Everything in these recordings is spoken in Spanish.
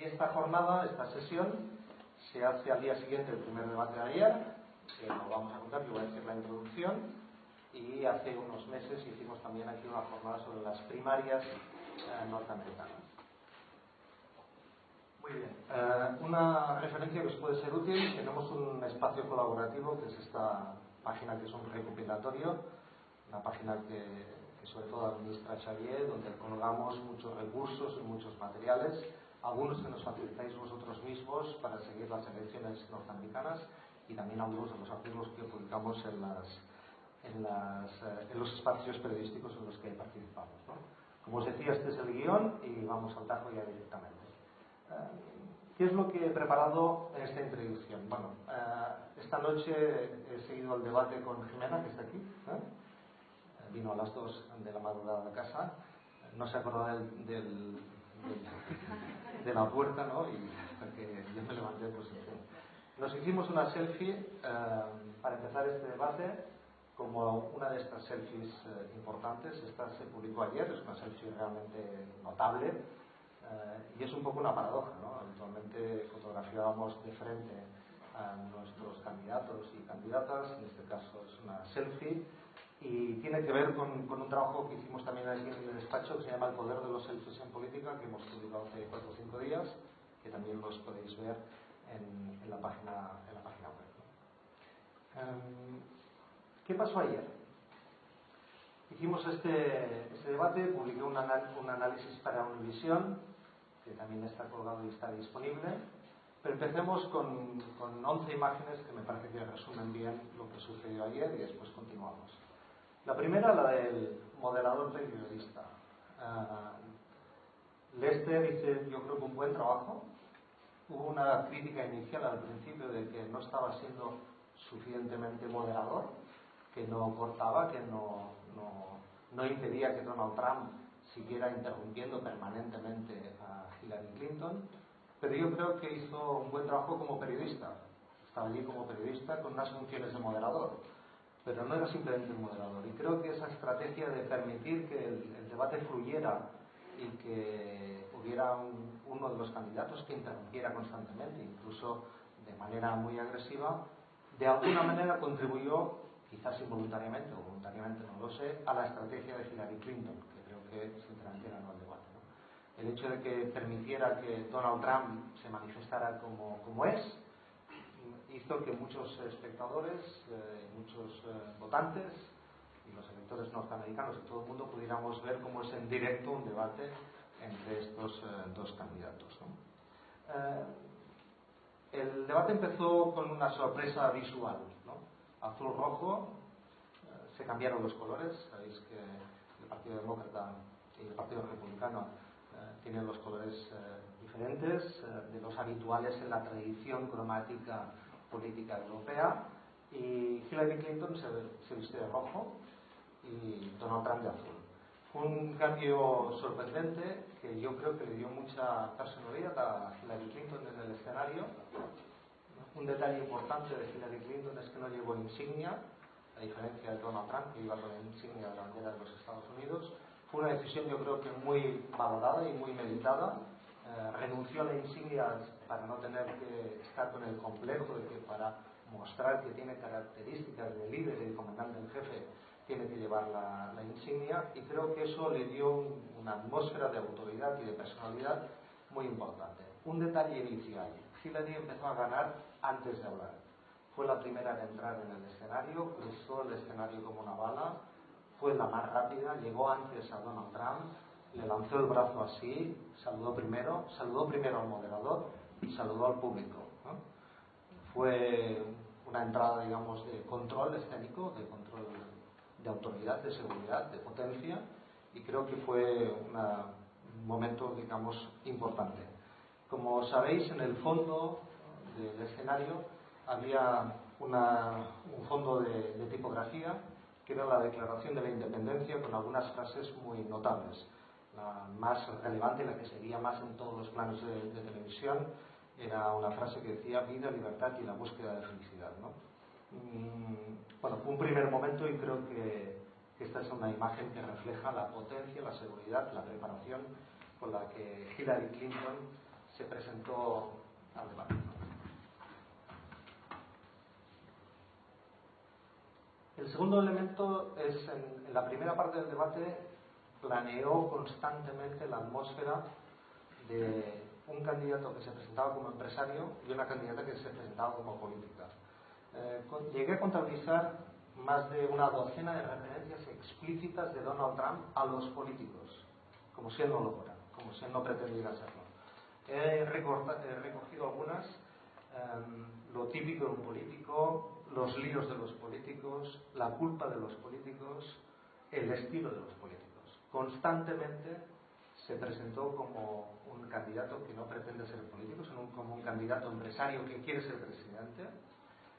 Y esta jornada, esta sesión, se hace al día siguiente del primer debate de ayer, que lo vamos a contar, yo voy a decir la introducción, y hace unos meses hicimos también aquí una jornada sobre las primarias norteamericanas. Muy bien, una referencia que os puede ser útil: tenemos un espacio colaborativo que es esta página, que es un recopilatorio, una página que sobre todo administra Xavier, donde colgamos muchos recursos y muchos materiales, algunos que nos facilitáis vosotros mismos para seguir las elecciones norteamericanas, y también algunos de los artículos que publicamos en los espacios periodísticos en los que participamos, ¿no? Como os decía, este es el guión y vamos al tajo ya directamente. ¿Qué es lo que he preparado en esta introducción? Bueno, esta noche he seguido el debate con Jimena, que está aquí, vino a las 2 de la madrugada de casa, no se acordaba de la puerta, ¿no? Y porque yo me levanté, pues nos hicimos una selfie para empezar este debate, como una de estas selfies importantes. Esta se publicó ayer, es una selfie realmente notable, y es un poco una paradoja, ¿no? Habitualmente fotografiábamos de frente a nuestros candidatos y candidatas, en este caso es una selfie, y tiene que ver con un trabajo que hicimos también aquí en el despacho, que se llama El poder de los selfies en política, que hemos publicado hace 4 o 5 días, que también los podéis ver en la página web, ¿no? ¿Qué pasó ayer? Hicimos este debate, publiqué un análisis para Univision, que también está colgado y está disponible, pero empecemos con 11 imágenes que me parece que resumen bien lo que sucedió ayer, y después continuamos. La primera, la del moderador periodista. Lester hizo, yo creo, que un buen trabajo. Hubo una crítica inicial al principio de que no estaba siendo suficientemente moderador, que no cortaba, que no impedía que Donald Trump siguiera interrumpiendo permanentemente a Hillary Clinton, pero yo creo que hizo un buen trabajo como periodista. Estaba allí como periodista con unas funciones de moderador, pero no era simplemente un moderador. Y creo que esa estrategia de permitir que el debate fluyera y que hubiera uno de los candidatos que interrumpiera constantemente, incluso de manera muy agresiva, de alguna manera contribuyó, quizás involuntariamente o voluntariamente, no lo sé, a la estrategia de Hillary Clinton, que creo que sinceramente ganó el debate, ¿no? El hecho de que permitiera que Donald Trump se manifestara como es, hizo que muchos espectadores, muchos votantes y los electores norteamericanos y todo el mundo pudiéramos ver cómo es en directo un debate entre estos dos candidatos, ¿no? El debate empezó con una sorpresa visual, ¿no? Azul-rojo, se cambiaron los colores. Sabéis que el Partido Demócrata y el Partido Republicano tienen los colores diferentes de los habituales en la tradición cromática política europea, y Hillary Clinton se vistió de rojo y Donald Trump de azul. Fue un cambio sorprendente que yo creo que le dio mucha personalidad a Hillary Clinton en el escenario. Un detalle importante de Hillary Clinton es que no llevó insignia, a diferencia de Donald Trump, que iba con la insignia de la bandera de los Estados Unidos. Fue una decisión, yo creo, que muy valorada y muy meditada. Renunció a la insignia para no tener que estar con el complejo de que, para mostrar que tiene características de líder y de comandante en jefe, tiene que llevar la insignia, y creo que eso le dio una atmósfera de autoridad y de personalidad muy importante. Un detalle inicial: Hillary empezó a ganar antes de hablar. Fue la primera en entrar en el escenario, cruzó el escenario como una bala, fue la más rápida, llegó antes a Donald Trump, le lanzó el brazo así, saludó primero al moderador y saludó al público, ¿no? Fue una entrada, digamos, de control escénico, de control de autoridad, de seguridad, de potencia, y creo que fue un momento, digamos, importante. Como sabéis, en el fondo del escenario había un fondo de tipografía, que era la Declaración de la Independencia, con algunas frases muy notables. La más relevante, la que seguía más en todos los planos de televisión, era una frase que decía: vida, libertad y la búsqueda de felicidad, ¿no? Bueno, fue un primer momento, y creo que esta es una imagen que refleja la potencia, la seguridad, la preparación con la que Hillary Clinton se presentó al debate. El segundo elemento es, en la primera parte del debate, planeó constantemente la atmósfera de un candidato que se presentaba como empresario y una candidata que se presentaba como política. Llegué a contabilizar más de una docena de referencias explícitas de Donald Trump a los políticos, como si él no lo fuera, como si él no pretendiera serlo. He recogido algunas, lo típico de un político, los líos de los políticos, la culpa de los políticos, el estilo de los políticos. Constantemente se presentó como un candidato que no pretende ser político, sino como un candidato empresario que quiere ser presidente,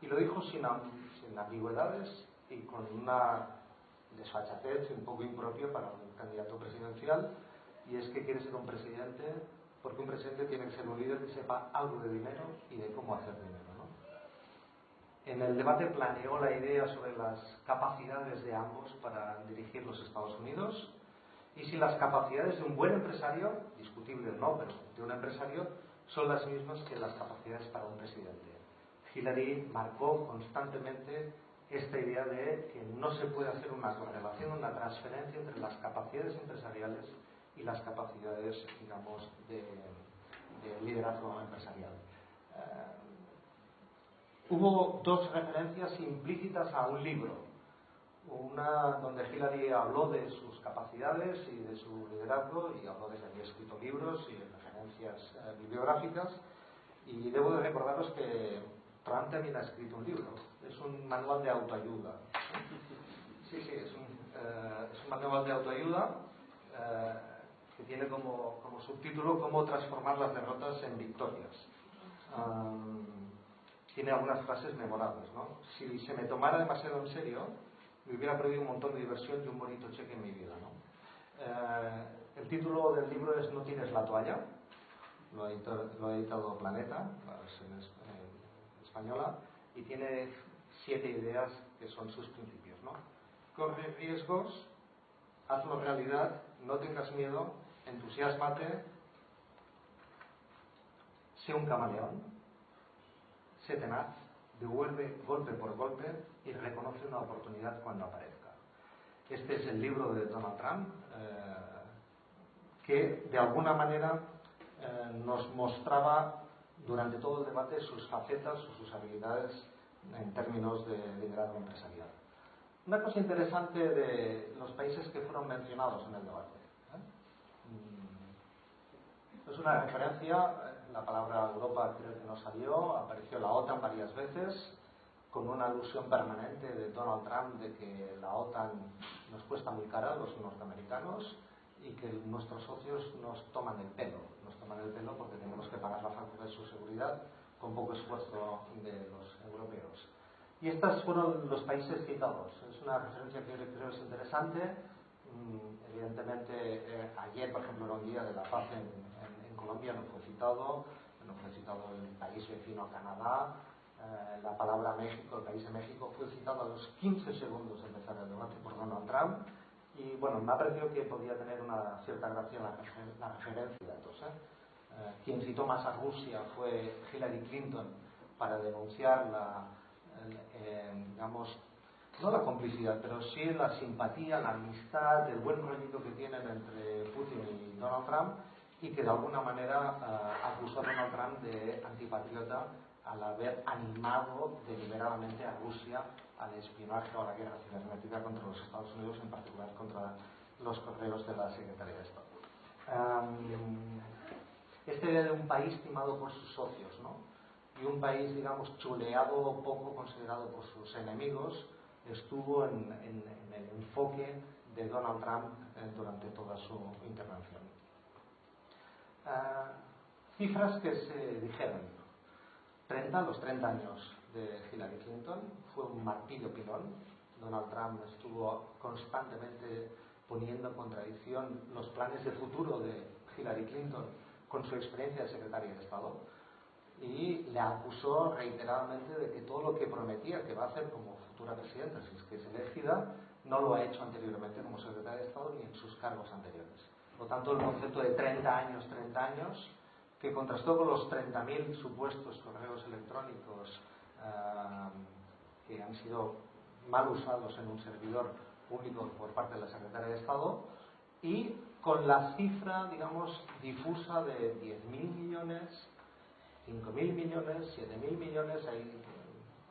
y lo dijo sin ambigüedades y con una desfachatez un poco impropio para un candidato presidencial, y es que quiere ser un presidente porque un presidente tiene que ser un líder que sepa algo de dinero y de cómo hacer dinero, ¿no? En el debate planeó la idea sobre las capacidades de ambos para dirigir los Estados Unidos, y si las capacidades de un buen empresario, discutible o no, pero de un empresario, son las mismas que las capacidades para un presidente. Hillary marcó constantemente esta idea de que no se puede hacer una correlación, una transferencia entre las capacidades empresariales y las capacidades, digamos, de liderazgo empresarial. Hubo dos referencias implícitas a un libro. Una donde Hillary habló de sus capacidades y de su liderazgo, y habló de que había escrito libros y referencias bibliográficas, y debo de recordaros que Trump también ha escrito un libro. Es un manual de autoayuda. Sí, es un manual de autoayuda que tiene como subtítulo "Cómo transformar las derrotas en victorias". Tiene algunas frases memorables, ¿no? Si se me tomara demasiado en serio, me hubiera perdido un montón de diversión y un bonito cheque en mi vida, ¿no? El título del libro es "No tienes la toalla". Lo ha editado Planeta, la versión española, y tiene 7 ideas que son sus principios, ¿no? Corre riesgos, hazlo realidad, no tengas miedo, entusiásmate, sé un camaleón, sé tenaz, devuelve golpe por golpe y reconoce una oportunidad cuando aparezca. Este es el libro de Donald Trump, que de alguna manera nos mostraba durante todo el debate sus facetas o sus habilidades en términos de liderazgo empresarial. Una cosa interesante de los países que fueron mencionados en el debate. Es una referencia, la palabra Europa creo que no salió, apareció la OTAN varias veces, con una alusión permanente de Donald Trump de que la OTAN nos cuesta muy cara a los norteamericanos y que nuestros socios nos toman el pelo porque tenemos que pagar la factura de su seguridad con poco esfuerzo de los europeos. Y estos fueron los países citados. Es una referencia que creo es interesante. Evidentemente, ayer, por ejemplo, era un día de la paz en Colombia, no fue citado el país vecino a Canadá. La palabra México, el país de México, fue citado a los 15 segundos de empezar el debate por Donald Trump. Y bueno, me ha parecido que podía tener una cierta gracia la referencia de datos. Quien citó más a Rusia fue Hillary Clinton para denunciar digamos, no la complicidad, pero sí la simpatía, la amistad, el buen rollito que tienen entre Putin y Donald Trump, y que de alguna manera acusó a Donald Trump de antipatriota al haber animado deliberadamente a Rusia al espionaje o a la guerra cibernética contra los Estados Unidos, en particular contra los correos de la Secretaría de Estado. Este era de un país timado por sus socios, ¿no? Y un país, digamos, chuleado o poco considerado por sus enemigos, estuvo en el enfoque de Donald Trump durante toda su intervención. Cifras que se dijeron. Los 30 años de Hillary Clinton fue un martillo pilón. Donald Trump estuvo constantemente poniendo en contradicción los planes de futuro de Hillary Clinton con su experiencia de secretaria de Estado, y le acusó reiteradamente de que todo lo que prometía que va a hacer como futura presidenta, si es que es elegida, no lo ha hecho anteriormente como secretaria de Estado ni en sus cargos anteriores. Por lo tanto, el concepto de 30 años que contrastó con los 30.000 supuestos correos electrónicos que han sido mal usados en un servidor público por parte de la Secretaría de Estado, y con la cifra, digamos, difusa de 10.000 millones, 5.000 millones, 7.000 millones, hay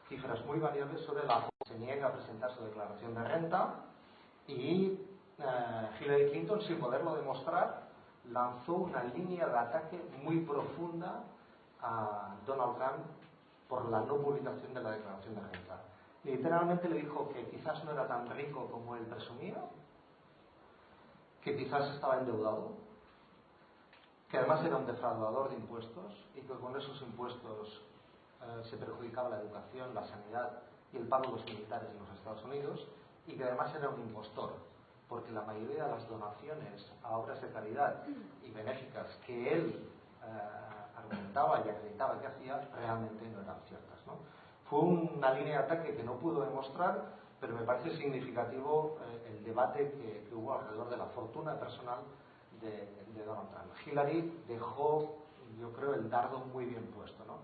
cifras muy variables sobre la que se niega a presentar su declaración de renta, y Hillary Clinton, sin poderlo demostrar, lanzó una línea de ataque muy profunda a Donald Trump por la no publicación de la declaración de renta. Literalmente le dijo que quizás no era tan rico como él presumía, que quizás estaba endeudado, que además era un defraudador de impuestos y que con esos impuestos se perjudicaba la educación, la sanidad y el pago de los militares en los Estados Unidos, y que además era un impostor, porque la mayoría de las donaciones a obras de caridad y benéficas que él argumentaba y acreditaba que hacía realmente no eran ciertas, ¿no? Fue una línea de ataque que no pudo demostrar, pero me parece significativo el debate que hubo alrededor de la fortuna personal de Donald Trump. Hillary dejó, yo creo, el dardo muy bien puesto, ¿no?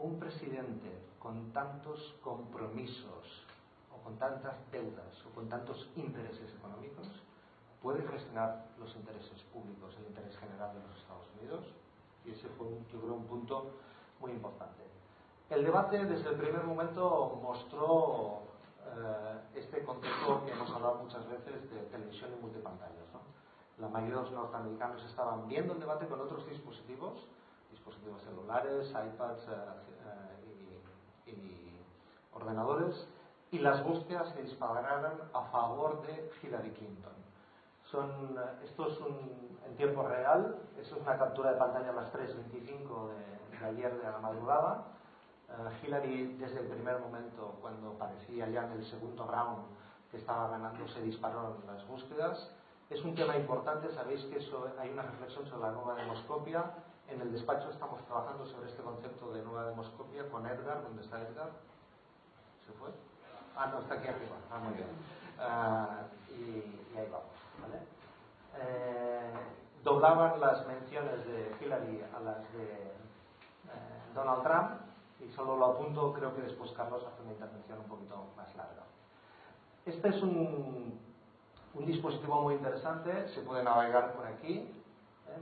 Un presidente con tantos compromisos o con tantas deudas o con tantos intereses económicos puede gestionar los intereses públicos, el interés general de los Estados Unidos, y ese fue, yo creo, un punto muy importante. El debate desde el primer momento mostró este concepto que hemos hablado muchas veces de televisión y multipantallas, ¿no? La mayoría de los norteamericanos estaban viendo el debate con otros dispositivos celulares, iPads y ordenadores, y las búsquedas se dispararon a favor de Hillary Clinton. Esto es en tiempo real, eso es una captura de pantalla a las 3:25 de ayer de la madrugada. Hillary, desde el primer momento, cuando parecía ya en el segundo round que estaba ganando, se dispararon las búsquedas. Es un tema importante, sabéis que hay una reflexión sobre la nueva demoscopia. En el despacho estamos trabajando sobre este concepto de nueva demoscopia con Edgar. ¿Dónde está Edgar? ¿Se fue? No, está aquí arriba. Muy bien. Y ahí vamos, ¿vale? Doblaban las menciones de Hillary a las de Donald Trump, y solo lo apunto, creo que después Carlos hace una intervención un poquito más larga. Este es un dispositivo muy interesante, se puede navegar por aquí,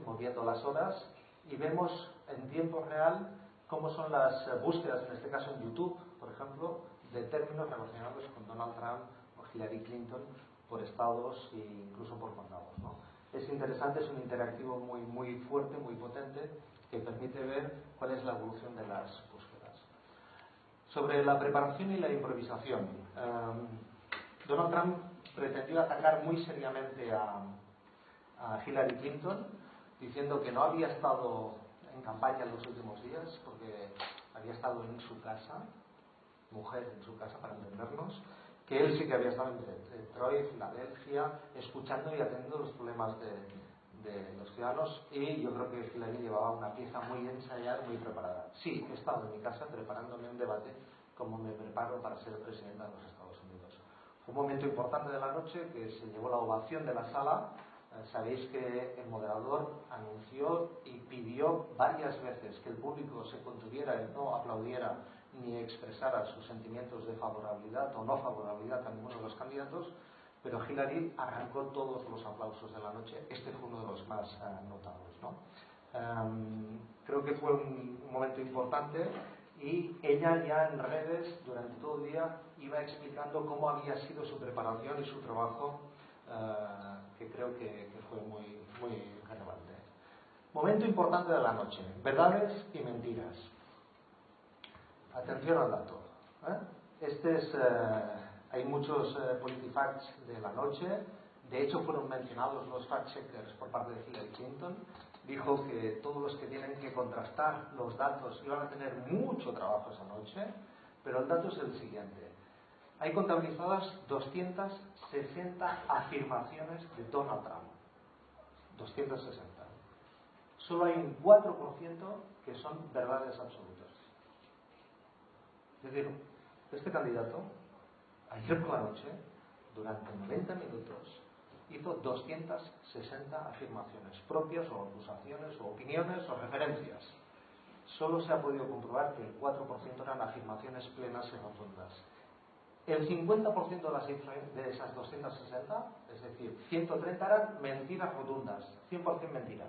moviendo las horas, y vemos en tiempo real cómo son las búsquedas, en este caso en YouTube, por ejemplo, de términos relacionados con Donald Trump o Hillary Clinton por estados e incluso por condados, ¿no? Es interesante, es un interactivo muy, muy fuerte, muy potente, que permite ver cuál es la evolución de las búsquedas. Sobre la preparación y la improvisación, Donald Trump pretendió atacar muy seriamente a Hillary Clinton, diciendo que no había estado en campaña en los últimos días, porque había estado en su casa, mujer en su casa para entendernos, que él sí que había estado en Detroit, Filadelfia, escuchando y atendiendo los problemas de los ciudadanos, y yo creo que Hillary llevaba una pieza muy ensayada, muy preparada. Sí, he estado en mi casa preparándome un debate como me preparo para ser presidenta de los Estados Unidos. Fue un momento importante de la noche que se llevó la ovación de la sala. Sabéis que el moderador anunció y pidió varias veces que el público se contuviera y no aplaudiera ni expresara sus sentimientos de favorabilidad o no favorabilidad a ninguno de los candidatos, pero Hillary arrancó todos los aplausos de la noche. Este fue uno de los más notables, ¿no? Creo que fue un momento importante, y ella ya en redes durante todo el día iba explicando cómo había sido su preparación y su trabajo, que creo que fue muy, muy relevante. Momento importante de la noche: verdades y mentiras. Atención al dato, hay muchos PolitiFacts de la noche. De hecho, fueron mencionados los fact-checkers por parte de Hillary Clinton. Dijo que todos los que tienen que contrastar los datos iban a tener mucho trabajo esa noche, pero el dato es el siguiente: hay contabilizadas 260 afirmaciones de Donald Trump. 260. Solo hay un 4% que son verdades absolutas. Es decir, este candidato, ayer por la noche, durante 90 minutos, hizo 260 afirmaciones propias o acusaciones o opiniones o referencias. Solo se ha podido comprobar que el 4% eran afirmaciones plenas y rotundas. El 50% de esas 260, es decir, 130 eran mentiras rotundas, 100% mentira.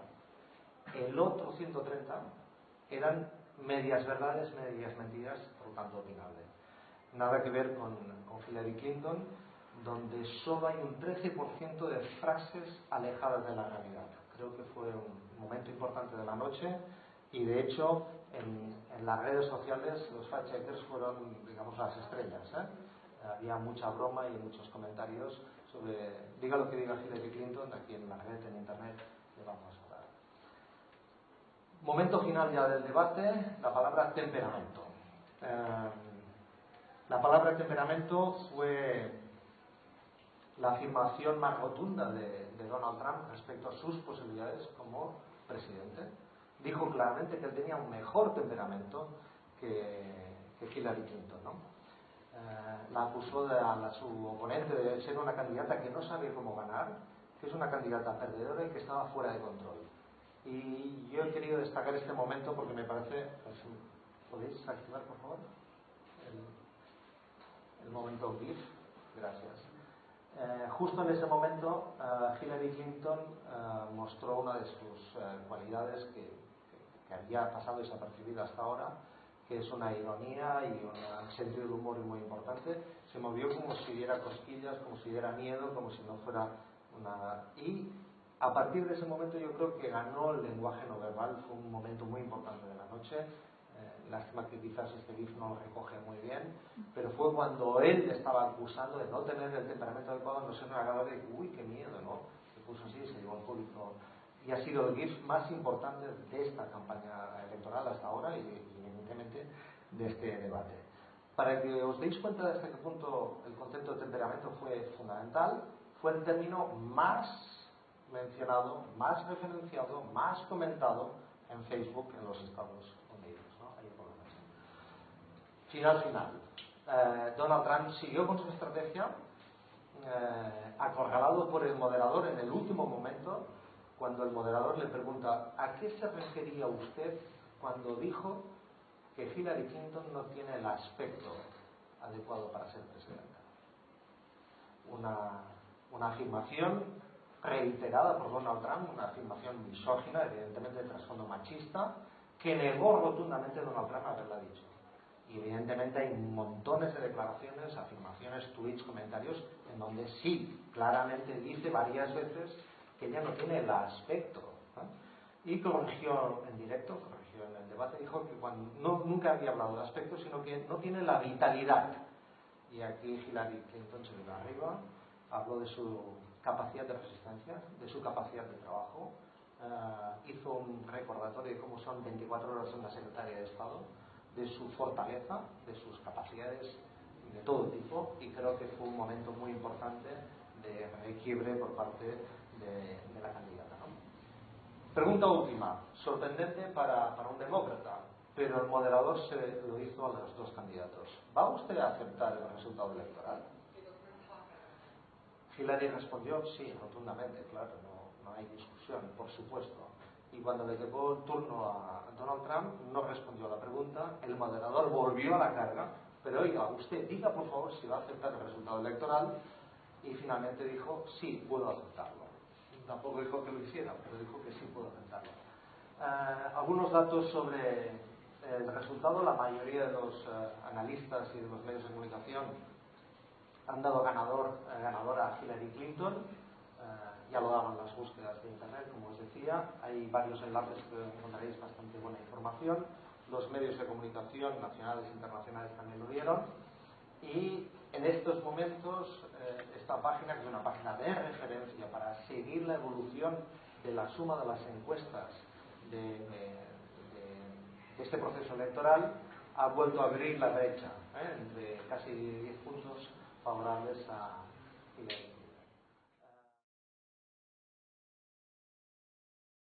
El otro 130 eran medias verdades, medias mentiras, por lo tanto opinable. Nada que ver con Hillary Clinton, donde solo hay un 13% de frases alejadas de la realidad. Creo que fue un momento importante de la noche y de hecho en las redes sociales los fact-checkers fueron, digamos, las estrellas, Había mucha broma y muchos comentarios sobre, diga lo que diga Hillary Clinton, aquí en la red, en internet, le vamos a dar. Momento final ya del debate, la palabra temperamento. La palabra temperamento fue la afirmación más rotunda de Donald Trump respecto a sus posibilidades como presidente. Dijo claramente que él tenía un mejor temperamento que Hillary Clinton, ¿no? La acusó a su oponente de ser una candidata que no sabe cómo ganar, que es una candidata perdedora y que estaba fuera de control. Y yo he querido destacar este momento porque me parece... ¿Podéis activar, por favor? El momento GIF. Gracias. Justo en ese momento, Hillary Clinton mostró una de sus cualidades que había pasado desapercibida hasta ahora, que es una ironía y un sentido de humor muy importante. Se movió como si diera cosquillas, como si diera miedo, como si no fuera una... Y a partir de ese momento yo creo que ganó el lenguaje no verbal. Fue un momento muy importante de la noche. Lástima que quizás este GIF no lo recoge muy bien, pero fue cuando él le estaba acusando de no tener el temperamento adecuado, no ser una gala de uy, qué miedo, ¿no? Se puso así y se llevó al público. Y ha sido el GIF más importante de esta campaña electoral hasta ahora y evidentemente de este debate. Para que os deis cuenta de hasta qué punto el concepto de temperamento fue fundamental, fue el término más mencionado, más referenciado, más comentado en Facebook en los Estados Unidos, ¿no? Ahí por lo menos. Final. Donald Trump siguió con su estrategia, acorralado por el moderador en el último momento, cuando el moderador le pregunta ¿a qué se refería usted cuando dijo que Hillary Clinton no tiene el aspecto adecuado para ser presidenta? Una afirmación reiterada por Donald Trump, una afirmación misógina, evidentemente de trasfondo machista, que negó rotundamente Donald Trump haberla dicho. Y evidentemente hay montones de declaraciones, afirmaciones, tweets, comentarios, en donde sí, claramente dice varias veces que ella no tiene el aspecto, ¿no? Y corrigió en directo, corrigió en el debate, dijo que nunca había hablado de aspecto, sino que no tiene la vitalidad. Y aquí Hillary Clinton se vino arriba, habló de su capacidad de resistencia, de su capacidad de trabajo, hizo un recordatorio de cómo son 24 horas en la Secretaría de Estado, de su fortaleza, de sus capacidades de todo tipo, y creo que fue un momento muy importante de requiebre por parte de la candidata, ¿no? Pregunta última, sorprendente para un demócrata, pero el moderador se lo hizo a los dos candidatos. ¿Va usted a aceptar el resultado electoral? Hillary respondió sí, rotundamente, claro, no hay discusión, por supuesto. Y cuando le tocó el turno a Donald Trump, no respondió a la pregunta, el moderador volvió a la carga, pero oiga, usted diga por favor si va a aceptar el resultado electoral, y finalmente dijo sí, puedo aceptarlo. Tampoco dijo que lo hiciera, pero dijo que sí puedo aceptarlo. Algunos datos sobre el resultado. La mayoría de los analistas y de los medios de comunicación han dado ganadora a Hillary Clinton. Ya lo daban las búsquedas de internet, como os decía. Hay varios enlaces que encontraréis bastante buena información. Los medios de comunicación nacionales e internacionales también lo dieron. Y en estos momentos esta página, que es una página de referencia para seguir la evolución de la suma de las encuestas de este proceso electoral, ha vuelto a abrir la brecha entre casi 10 puntos favorables a Hillary.